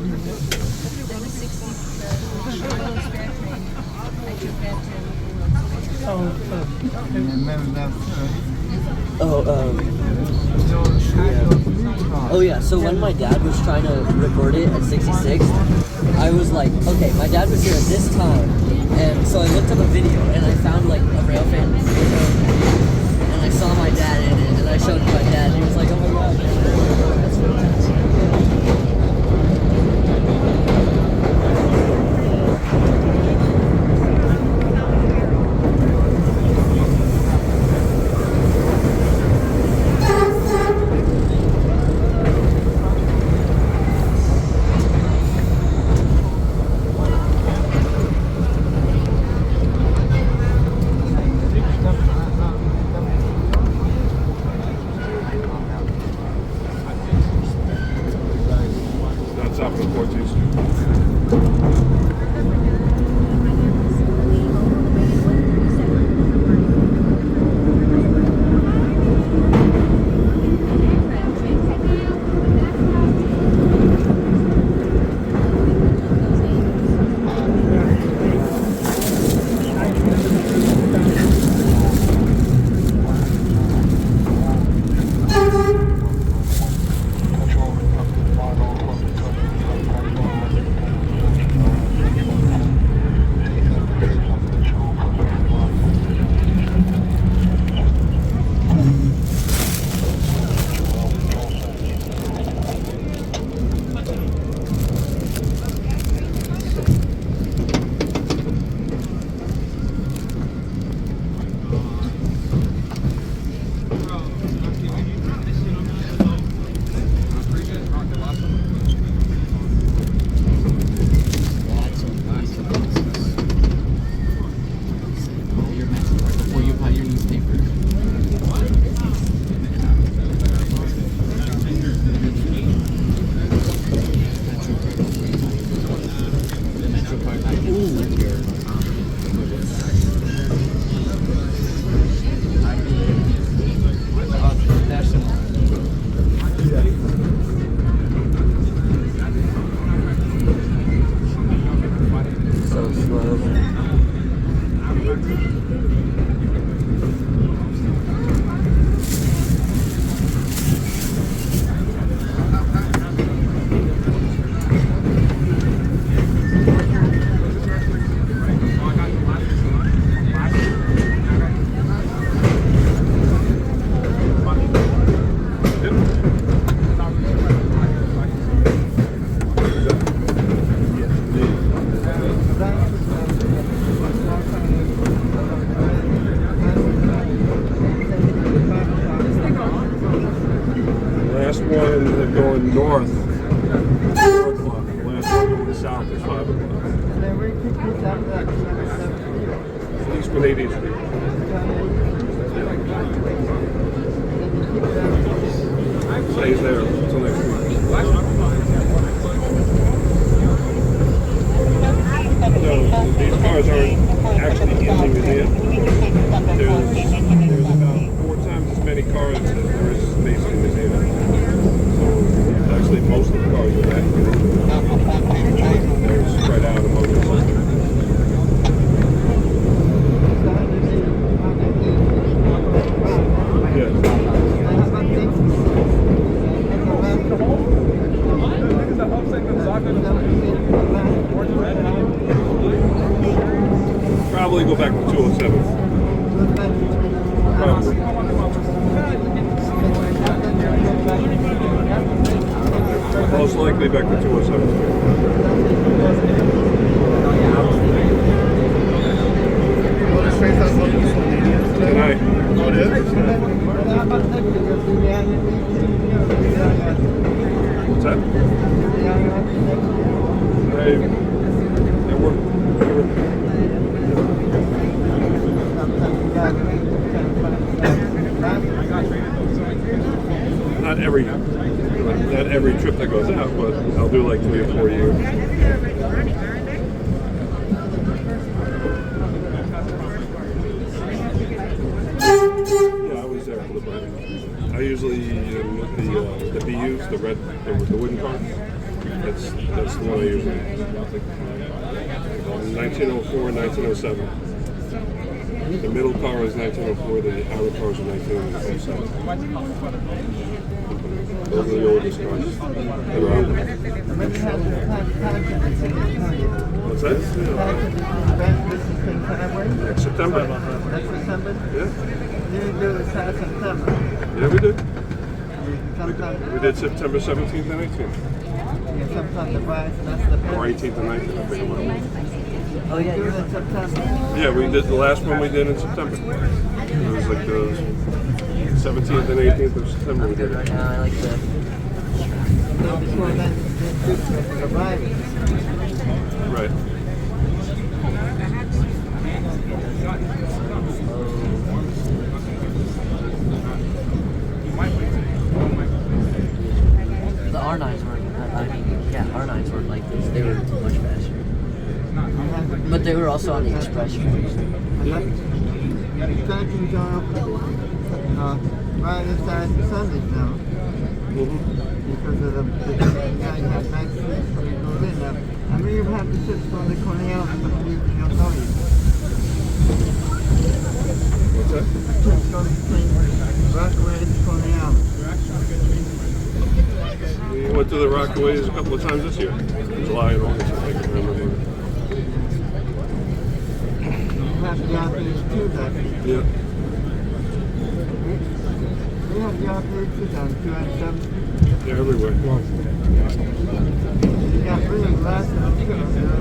Oh yeah, so when my dad was trying to record it at 66, I was like, okay, my dad was here at this time, and so I looked up a video, and I found like a rail fan video, and I saw my dad in it, and I showed it to my dad, and he was like, oh my god, that's fantastic. Going north, 4 o'clock. Last one going south is 5 o'clock. East 180th Street. Stays there until next week. No, these cars aren't actually in the museum. There's about 4 times as many cars as there is space in the museum. Actually, most of the cars are back here. They're spread out among the system. Probably go back to 207. Probably. Most likely back to 207 Street. Good night. Oh, it is? What's that? Not every trip that goes out, but I'll do like 3 or 4 years. Yeah, I was there for the bike. I usually am with the BUs, the wooden cars. That's the one I usually. 1904 and 1907. The middle car is 1904. The outer cars are 1907. Those are the oldest cars that are out there. What's that? Next September. Next September? Yeah. You didn't do this past September. Yeah, we did. Sometimes, We did September 17th and 18th. sometimes the price, that's the Or pay. 18th and 19th, I forget what it was. Oh yeah, Do you're it in September. Yeah, we did the last one we did in September. It was like the 17th and 18th of September we did good right it. now. I like the. Before then, you did the riding. Right. The R9s weren't. I mean, yeah, R9s weren't like this. They were much faster. But they were also on the express trains. Starting to ride inside Sundays now. Because of the guy has night trips when he goes in now. I mean, you have the trips from the Cornell, but you don't know you. What's that? Trips from Rockaway to Cornell. We went to the Rockaways a couple of times this year. July and August, I think, I remember. You have the arcades too, that. Yeah. We have the arcades too down 2 and 7. Yeah, everywhere. You got really glass in them too.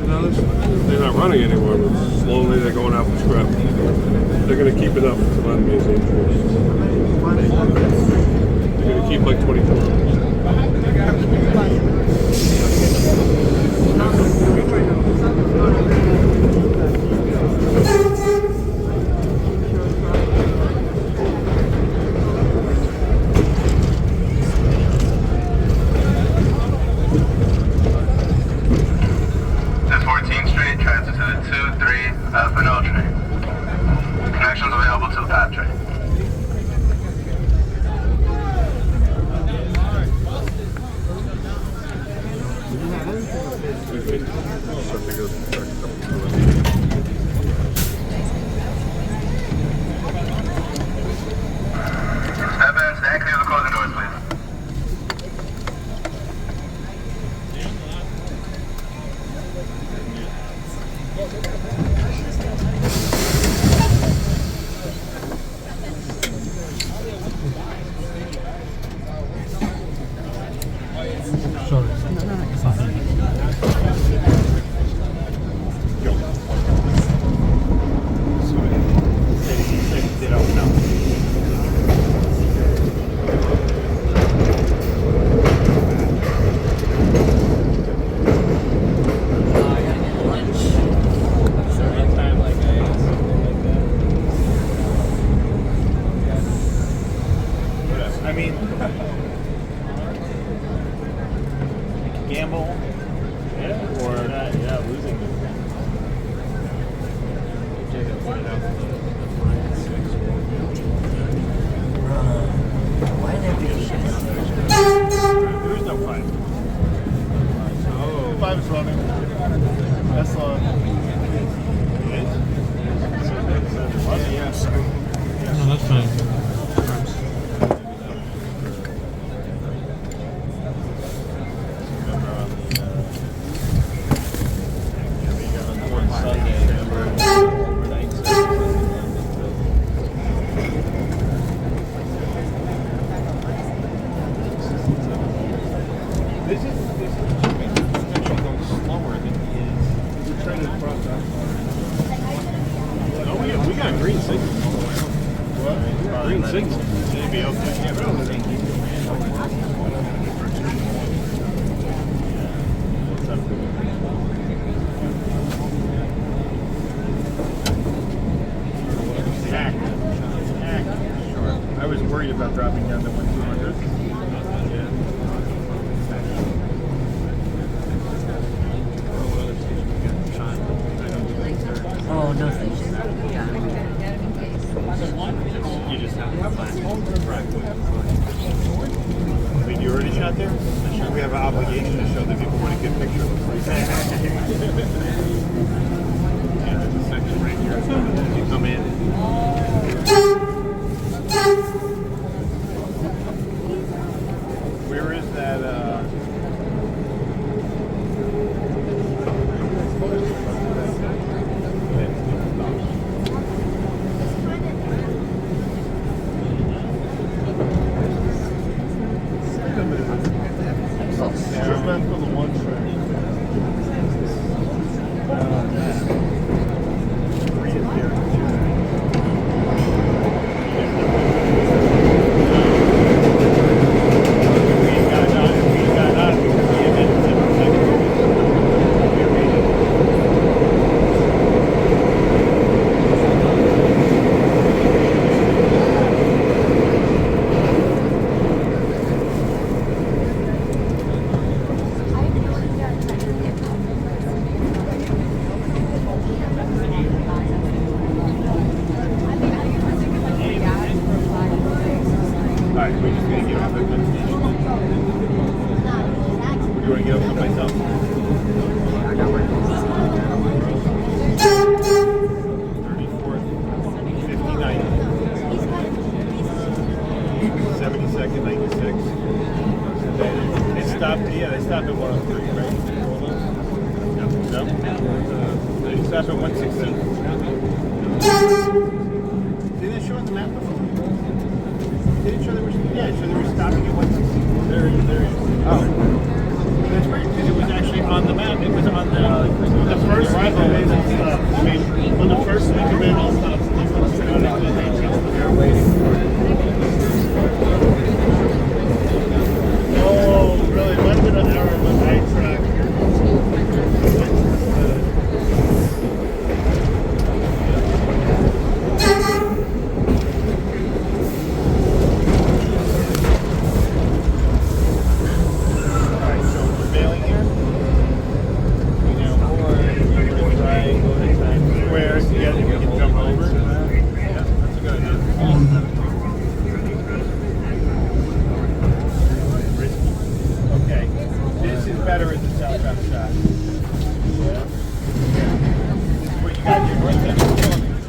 No, they're not running anymore, but slowly they're going out for scrap. They're going to keep it up to run museum tourists. They're going to keep like 24. Connections available to the PAT train. Step in, stand clear of the closing doors, please. I mean, gamble, or losing. Why did there be shit? There is no 5. Oh, 5 is running. That's yes. No, that's fine. We got green signals. What? Green signals. It'd be okay. I was worried about dropping down to 1,200. Oh no, thank you. Yeah. You just have to find we have an obligation to show the people when to get pictures of the place. Yeah, there's a section right here. As you come in. Where is that? Just meant for the one track. Three is Alright, we're just gonna get off at one station. You wanna get off someplace else? I got right. 34th, 59th, 72nd, 96. They stopped, they stopped at 103, right? No? They stopped at 116. Didn't it show on the map before? Didn't show they were, yeah, so they were stopping at 116. There it is. Oh. That's weird, because it was actually on the map. It was on the first week of it. I mean, on the first week of it, all stops. They're waiting for it. Oh, really? It might have been an error on the right track. Better as a southbound shot. Yeah. What you got here?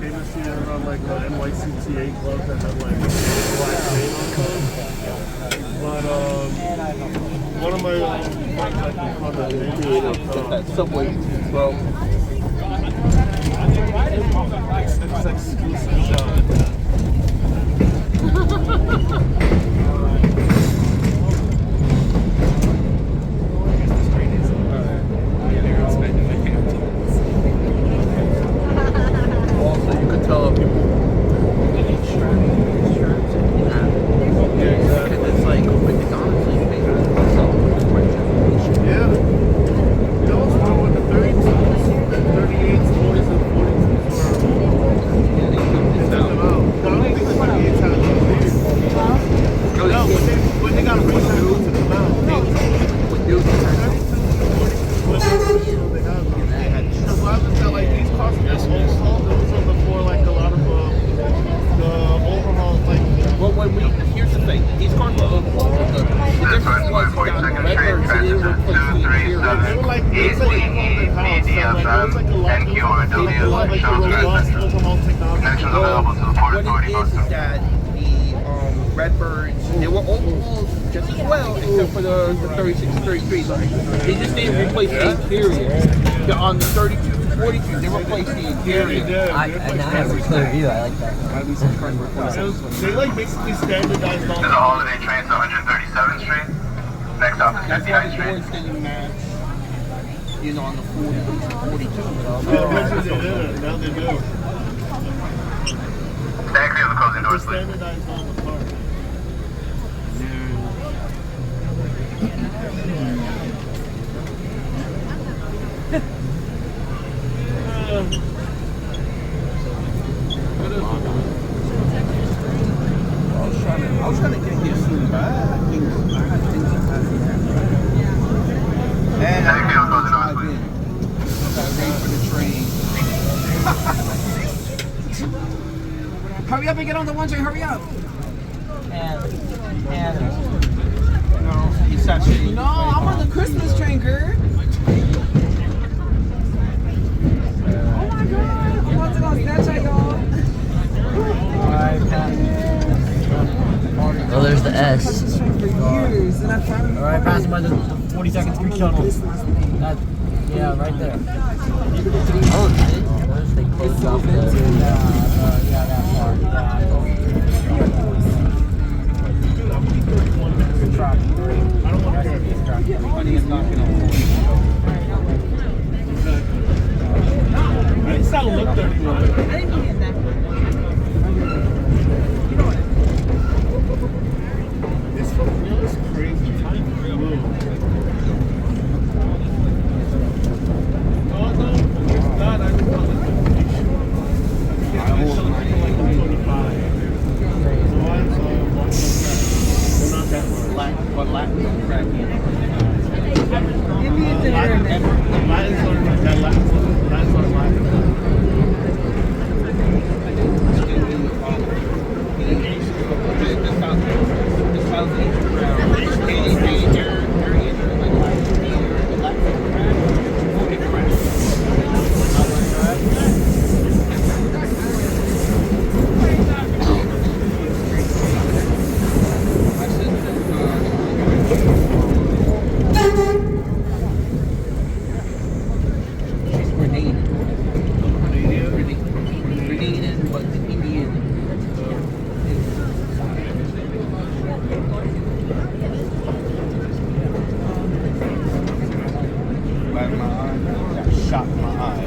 Famous here on like the NYCT club that have like black paint on them. But one of my that subway, bro. It's exclusive shot. They were overhauled just as well, except for the 36, 33. They just didn't replace the interior. On the 32 to 42, they replaced the interior. Now I have a clear view. I like that. So they like basically standardized all. There's a holiday train to 137th Street. Next stop is That's 59th why the Street. doors didn't match, on the 40, 42. Now they do. Stand clear of the closing doors, please. Standardized all the parts. I was trying to get here soon, but I had things and I drive in. Got ready for the train. Hurry up and get on the one train, hurry up! And no, he's actually. No, I'm S. Alright, passing by the 42nd Street shuttle. That, yeah, right there. Oh, they closed off the. Yeah, that part. Yeah. Track 3. I don't want to be track 3. Money is not gonna hold. I didn't sound looked at anymore. This is crazy. Time flew. Oh no, it's not. I just want to make sure. I celebrate like 25. So I'm we're not that far. But Latin is cracking. Latin's on that Latin's on Latin. Shot in my eye.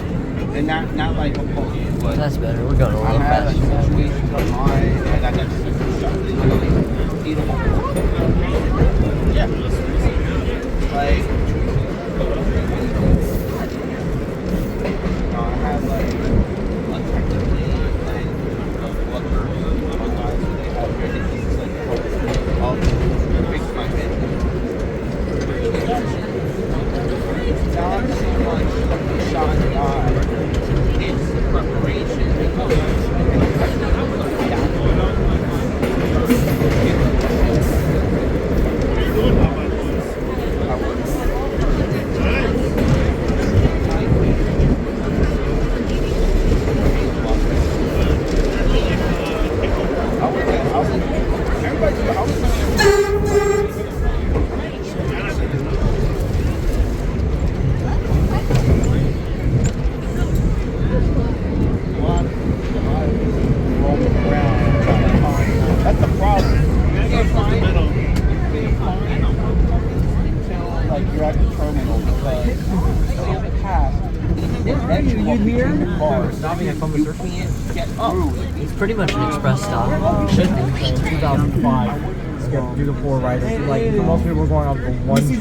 And not like a poke, but That's better. We're going a I little had a faster. situation of mine and I got sick shot. Yeah. Like I had like effectively like a blood burst on my eyes, so they had very diseases like all the fix my head. Not so much shot in the eye. It's the preparation because that's the problem. You can't find like you're at the terminal because so fast. Where are you? You here? Stopping at Columbus You Circle? can't get through. It's pretty much an express stop. Should be. 2005. Do the 4 riders. Like, most people were going on the 1 train.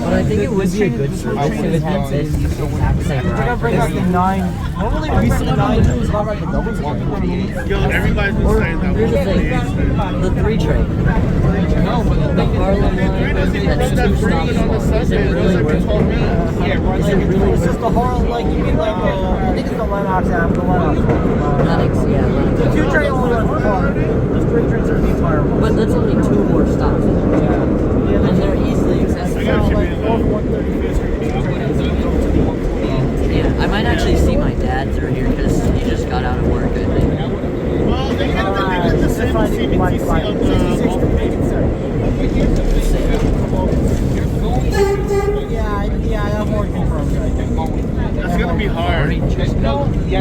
But I think it would be a good service if it had this exact same I gotta bring back the 9. Normally, we used to 9 too. It's not like the double train. Yo, everybody's been saying that. Here's the thing. The 3 train. No, but The Harlem line that's 2 stops long. Is it really worth it? yeah, right. Is it really It's worth just the Harlem, like, you mean like, I think it's the Lennox app, the Lennox one. Lennox, yeah, Lennox. The 2 train only runs far. The 3 trains are the entire one. But that's only 2 more stops. Yeah, And they're easily accessible. Yeah, I might actually see my dad through here because he just got out of work, I think. Well, they did the same CBTC of the. Yeah, I have more confirmed. That's gonna be hard. Yes,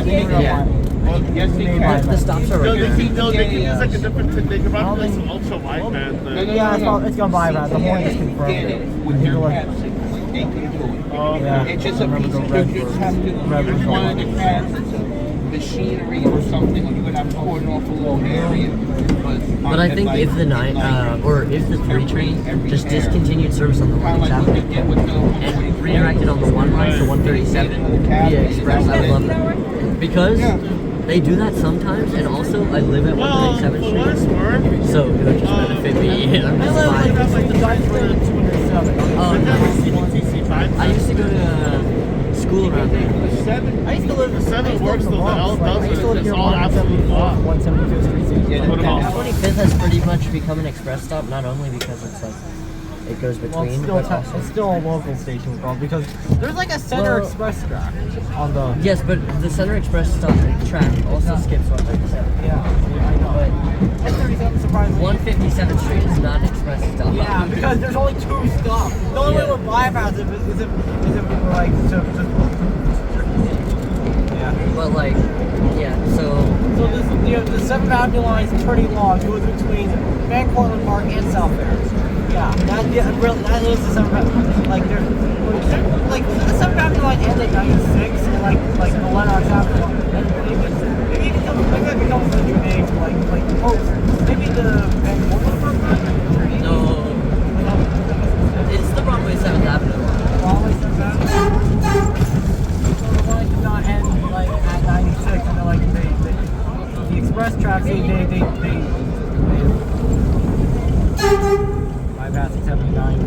they can. Well, yes, they can. The stops are No, right they here. can use like a different. They can probably use some ultra wideband thing. Yeah, it's gonna buy that. The horn is confirmed. Get it with their cabs. They can do it. Yeah. It's just a piece of you just have to use one of the cabs into machinery or something, or you're gonna have to cordon off a little area. But I think if the 9, or if the 3 train just discontinued service on the Lennox Avenue and redirected on the 1 line to 137 via express, I would love it. Because they do that sometimes, and also I live at 137th For what it's Street, worth, so it would just benefit me. I'm just fine. that's like the Dutch road 207. Oh, Like no. that CBTC vibe. I used to go to school around there. I used to live The 7 works though. The L I used to live doesn't. It's near all absolute 175th Street. Get it. What about? 25th has pretty much become an express stop, not only because it's like it goes Well, between. it's still a local station, bro, because there's like a Center Express track on the. Yes, but the Center Express track also skips 137. Yeah, I know. But 137 surprisingly. 157th Street is not an express stop. Yeah, because there's only 2 stops. The only way we're bypassing is if we were like yeah. But like, yeah, so the 7th Avenue line is pretty long. It goes between Van Cortlandt Park and South Ferris. Yeah, that is the 7th Avenue. Like there's like the 7th Avenue line ends at 96, and like the Lennox Avenue line. Maybe it becomes a new name like maybe the Van Cortlandt Park line. no, it's the Broadway-7 Avenue line. Broadway 7th. So the line does not end like at 96, and then like the express tracks they bypassing 79.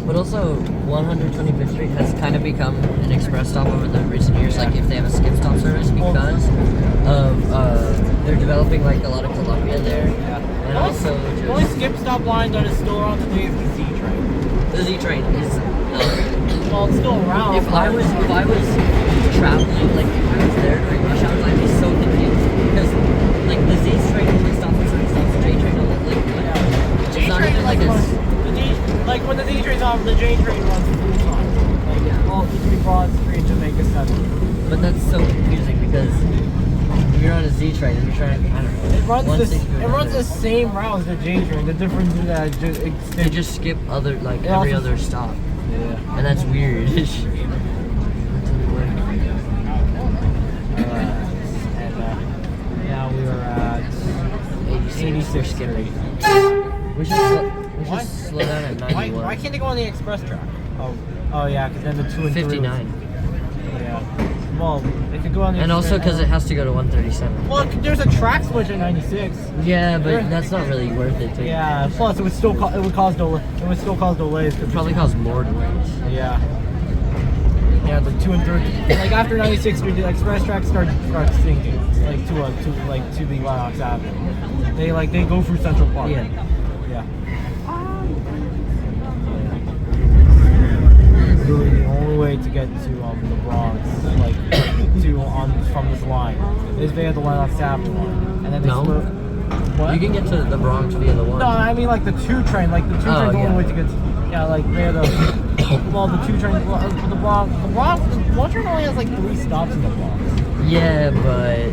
But also, 125th Street has kind of become an express stop over the recent years. Like if they have a skip stop service because of they're developing like a lot of Columbia there, and also the only skip stop line that is still around today is the Z train. the Z train is. Well, it's still around. If I was traveling, like if I was there during rush hours, I'd be so confused because like the Z train only stops at certain stops, the J train only J train like when the Z train's off, the J train runs full time. Like all between Broad Street, Jamaica 7. But that's so confusing because if you're on a Z train and you're trying, I don't know. It runs the same route as the J train. The difference is that they just skip other every other stop. Yeah. And that's weird. Now we were at 86 skipping. We should slow down at 91. Why can't they go on the express track? Oh yeah, because then the 2 and 3. 59. Yeah. Well, they could go on the. And also because it has to go to 137. Well, there's a track switch at 96. Yeah, but that's not really worth it. Yeah. Plus, it would still still cause delays. It would probably cause more delays. Yeah. Yeah, the 2 and 3. Like after 96, the express track starts sinking, like to the Lennox Avenue. They go through Central Park. Yeah. Yeah. Really, the only way to get to the Bronx, from this line, is via the Lennox Avenue line, and then they split. What? You can get to the Bronx via the 1. No, I mean like the 2 train, like the 2 train's the only way to get. Like via the the 2 train, the Bronx, the 1 train only has like 3 stops in the Bronx. Yeah, but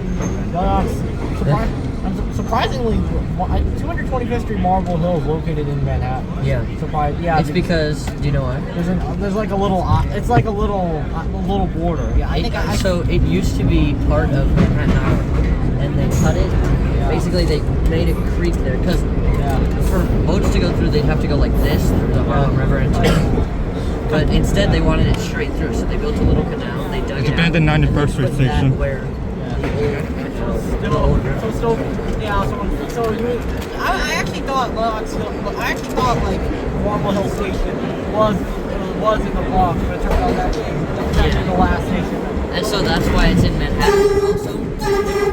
surprisingly, 225th Street Marble Hill is located in Manhattan. Yeah. Yeah. It's because, do you know why? There's like a little, it's like a little border. Yeah. So it used to be part of Manhattan Island, and they cut it. Yeah. Basically, they made a creek there because for boats to go through, they'd have to go like this through the Harlem River and but instead they wanted it straight through, so they built a little canal. They dug it's it abandoned 91st Street station. Where I actually thought like Marble Hill Station was in the Bronx, but it turned out that's the last station. And so that's why it's in Manhattan also.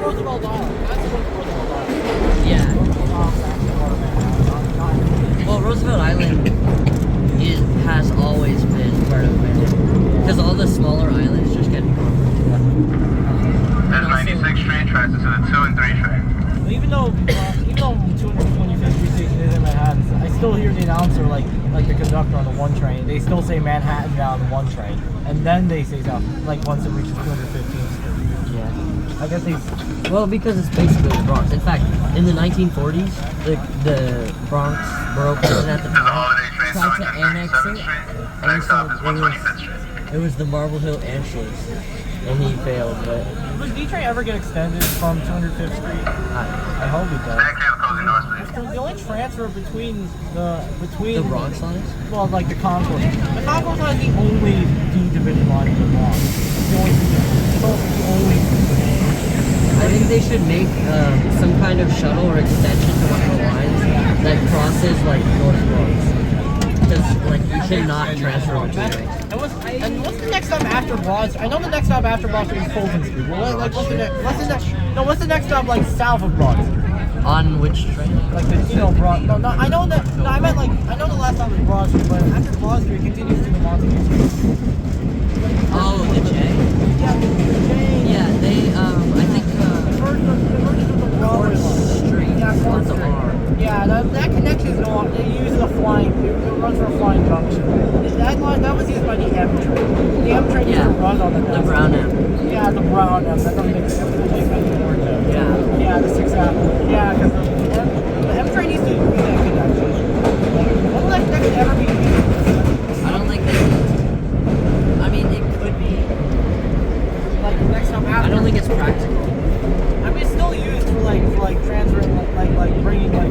Roosevelt Island. That's Roosevelt Island. Yeah. Well, Roosevelt Island has always been part of Manhattan because all the smaller islands just get incorporated. There's 96th Street tracks to the 2 and 3 train. Even though 225th Street Station is in Manhattan, I still hear the announcer like the conductor on the 1 train. They still say Manhattan down the 1 train, and then they say south like once it reaches 215th Street. Yeah. I guess Well, because it's basically the Bronx. In fact, in the 1940s, the Bronx borough president at the time tried to annex it, and so it was the Marble Hill Anschluss, and he failed. But does D-Train ever get extended from 205th Street? I hope it does. The only transfer between the Bronx lines? Well, like the Concourse. The Concourse line is the only D division line in the Bronx. It's the only. I think they should make some kind of shuttle or extension to one of the lines that crosses like North Bronx. because like you cannot transfer between trains. And what's the next stop after Broad Street? I know the next stop after Broad Street is Fulton Street. Well, like, what's the next stop like south of Broad Street? On which train? Like the Broad. No, I know that. No, I meant like I know the last stop is Broad Street, but after Broad Street it continues to the Montague Street. Oh, the J. Yeah, the J. Yeah, they I think The version of the Broadway line. Street. Yeah, Court That's a Street. bar. Yeah, that connection is no longer. It uses a flying. It runs for a flying junction. That line that was used by the M train. The M train used to run on the brown M. Yeah, the brown M. That doesn't make sense anymore. Yeah. Yeah, the 6 Avenue. Yeah, because the M train used to use that connection. Will that connection ever be used? I don't think they. I mean, it could be. Like the next time after. I don't think it's practical. I mean, it's still used for like transferring, like bringing like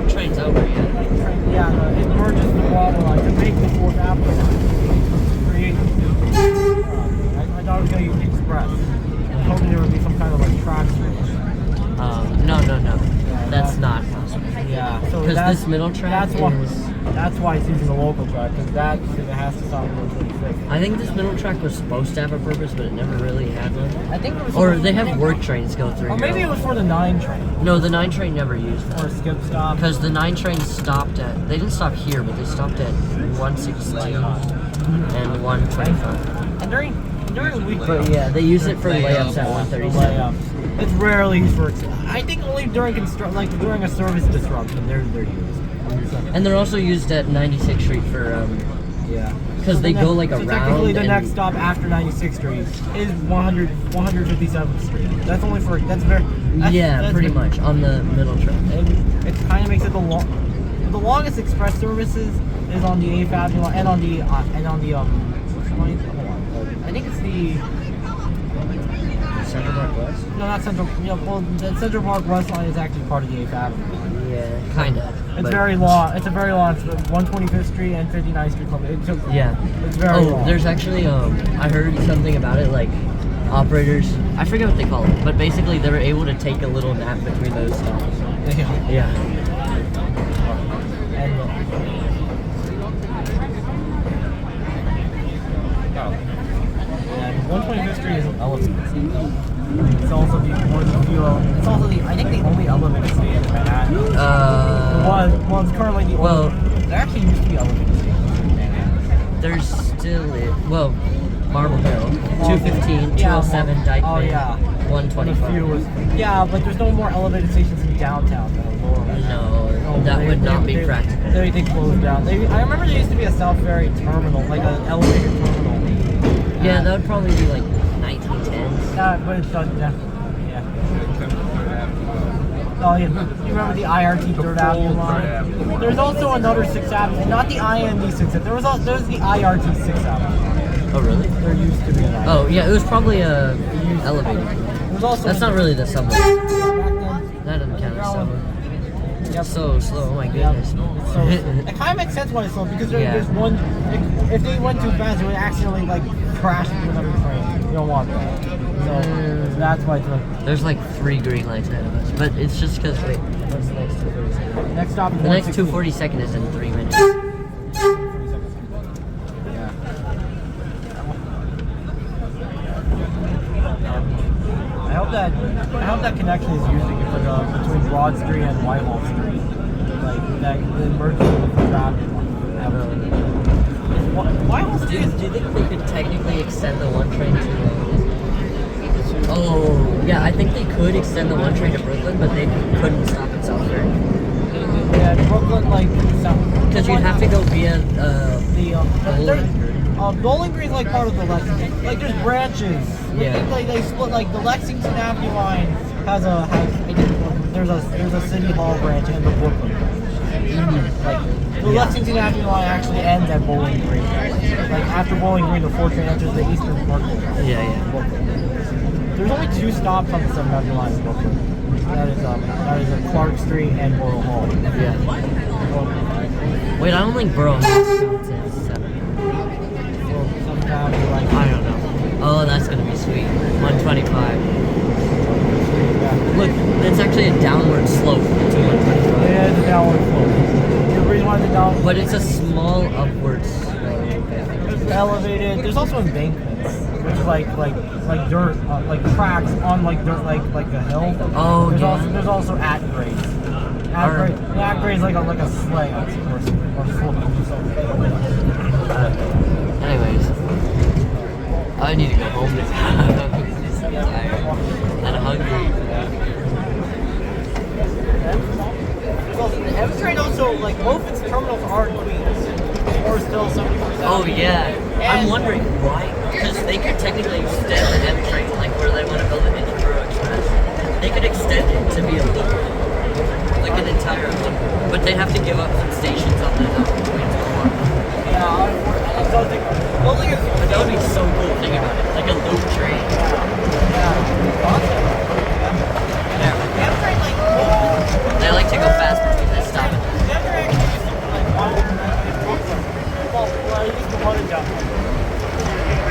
Trains over, yeah. it merges the Broadway line to make the 4th Avenue line. Create. I thought it was gonna use the Express. I was hoping there would be some kind of like track switch. No. Yeah, That's not possible. Yeah, so Because that's this middle track that's why it's using the local track, because it has to stop at 126. I think this middle track was supposed to have a purpose, but it never really had one. I think it was. Or they have work trains go through Or here. maybe it was for the 9 train. No, the 9 train never used Or that. a skip stop. Because the 9 train stopped at, they didn't stop here, but they stopped at 116 and 125. And during the week. But yeah, they use it for layups at 137. It's rarely used for. I think only during during a service disruption they're used. And they're also used at 96th Street for, Yeah. because they go like so around. technically, the and- next stop after 96th Street is 157th Street. That's only for. That's very. That's pretty much on the middle track. It kind of makes it the longest express services is on the 8th Avenue line and on the which line? Hold on. I think it's the. Central Park West? No, not Central. Well, the Central Park West line is actually part of the 8th Avenue. Yeah, kinda. It's very long. It's a very long. It's 125th Street and 59th Street. Yeah. It's very long. There's actually I heard something about it, like operators, I forget what they call it, but basically they were able to take a little nap between those stops. Yeah. And 125th Street is an elevated station. It's also the I think the only elevated station in Manhattan. Well, it's currently the only. There actually used to be elevated stations in Manhattan. There's still Marble Hill, 215, 207, Dyke Oh Bay, yeah. 125. Yeah, but there's no more elevated stations in downtown that are lower. No, that would not be practical. They closed down. I remember there used to be a South Ferry terminal, like an elevated terminal. Yeah, that would probably be like 1910s. Yeah, but it's done. Yeah. Oh yeah. You remember the IRT 3rd Avenue line? There's also another 6th Avenue, not the IMD 6th Avenue. There's the IRT 6th Avenue. Oh really? There used to be an IRT. Oh yeah, it was probably elevated. There's also That's not really the subway. back then. That doesn't count as subway. Yep. So slow, oh my goodness. It's so, it kind of makes sense why it's slow, because there's one. If they went too fast, it would accidentally like crash into another train. You don't want that. So that's why it's like. There's like 3 green lights ahead of us, but it's just because wait, what's the next 242? Next stop is The next 116. 242nd is in 3 minutes. I hope that connection is using it between Broad Street and Whitehall Street. Like that the merging of the traffic. Whitehall Street. Do you think they could technically extend the 1 train to? Oh, yeah, I think they could extend the 1 train to Brooklyn, but they couldn't stop at South Ferry. Yeah, Brooklyn like South. Because you'd have to go via Bowling Green's like part of the Lexington. Like there's branches. Yeah. They split. Like the Lexington Avenue line there's a City Hall branch and the Brooklyn branch. Like the Lexington Avenue line actually ends at Bowling Green. Like after Bowling Green, the 4 train enters the Eastern Park. Yeah. There's only 2 stops on the 7th Avenue line in Brooklyn. That is Clark Street and Borough Hall. Yeah. Wait, I don't think Borough Hall counts as 7. Sometimes like I don't know. Oh, that's gonna be sweet. 125. Look, it's actually a downward slope to 125. yeah, it's a downward slope. The reason wanted to down. But it's a small upwards slope. There's elevated. There's also embankments, which is like dirt, like tracks on like dirt, like a hill. Oh, There's also at grades. At grades like a sleigh or slope or something. Anyways, I need to go home now. I'm tired and hungry. The M train also, like, both its terminals are in Queens. Or still 74 Oh yeah, I'm And- wondering why. Because they could technically extend the M train, like where they want to build an Edinburgh Express. They could extend it to be a loop, like an entire loop. But they have to give up some stations on the Queens core. Yeah, I don't think it's. But that would be so cool. Think about it, like a loop train. They like to go fast between this stop and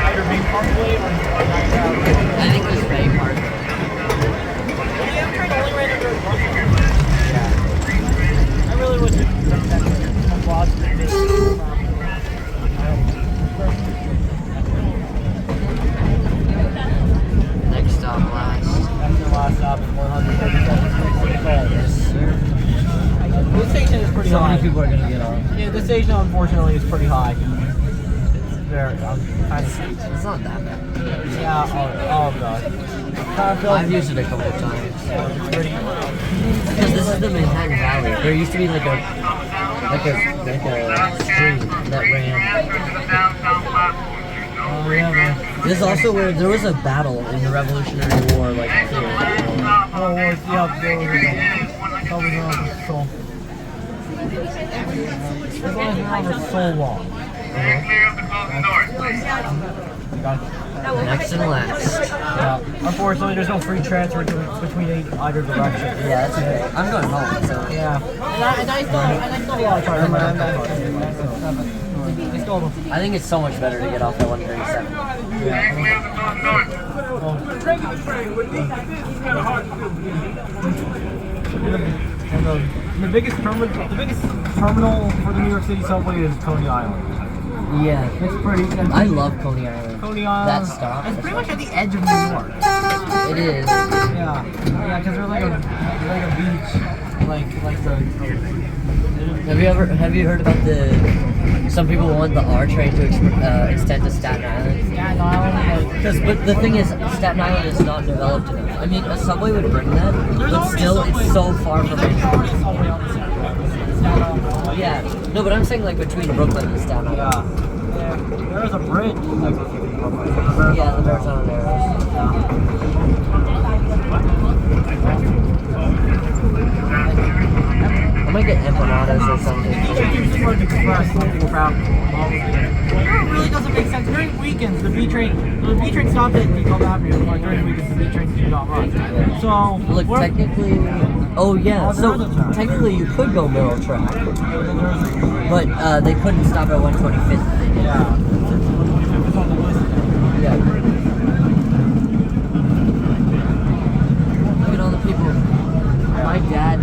Either Main Parkway or I think it was Ray Park. I really wish it was Next stop last. That's the last stop is 137. Yes, sir. This station is pretty So high. many people are gonna get off. Yeah, this station unfortunately is pretty high. It's very, kind of It's not that bad. yeah, oh god. Kind of feels I've used it a couple of times. it's pretty. Because this is the Manhattan Valley. There used to be like a stream that ran. Oh yeah, man. This is also where there was a battle in the Revolutionary War, like here. Oh, yeah, there was probably been on for so. It's only been on for so long. Next and last. Yeah. Unfortunately, there's no free transfer between either direction. Yeah, that's okay. I'm going home, so. Yeah. And I still have a lot of time. I think it's so much better to get off at 137. And the biggest terminal for the New York City subway is Coney Island. Yeah. It's pretty. I love Coney Island. Coney Island. That stop. It's pretty much at the edge of New York. It is. Yeah, because there's like a beach, like the. Have you heard about some people want the R train to extend to Staten Island? Staten Island, But the thing is, Staten Island is not developed enough. I mean, a subway would bring that, but still, it's so far from it. Yeah. No, but I'm saying like between Brooklyn and Staten Island. Yeah. There's a bridge. Yeah, the Marathon Arrows. I might get empanadas or something. It really doesn't make sense. During weekends, the B train stopped at Depot Avenue. Or during weekends, the B train do not run. So Look, technically, oh yeah, so technically you could go middle track, but they couldn't stop at 125th. Yeah. Yeah. Look at all the people. My dad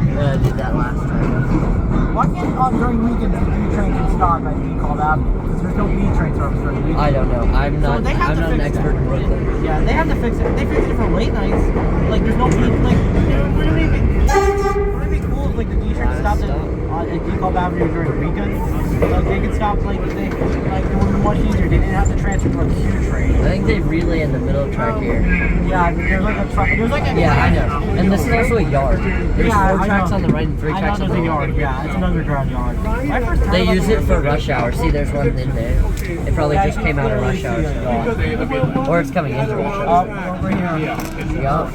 did that last time. Why can't during weekends the B train can stop at Depot Avenue? Because there's no B train service during weekends. I don't know. I'm not an expert in Brooklyn. Yeah, they have to fix it. They fixed it for late nights. Like, there's no people. Like, wouldn't it be cool if like the D train stopped at Depot Avenue during weekends? Like, they could stop. Like, it would be much easier. They didn't have to transfer to a Q train. I think they relay in the middle track here. Yeah, there's like a track. There's like a. Yeah, I know. And this is also a yard. There's 4 tracks on the right and 3 tracks on the left. yard. Yeah, it's an underground yard. They use it for rush hour. See, there's one in there. It probably just came out of rush hour. Or it's coming into rush hour. Over here. Yup.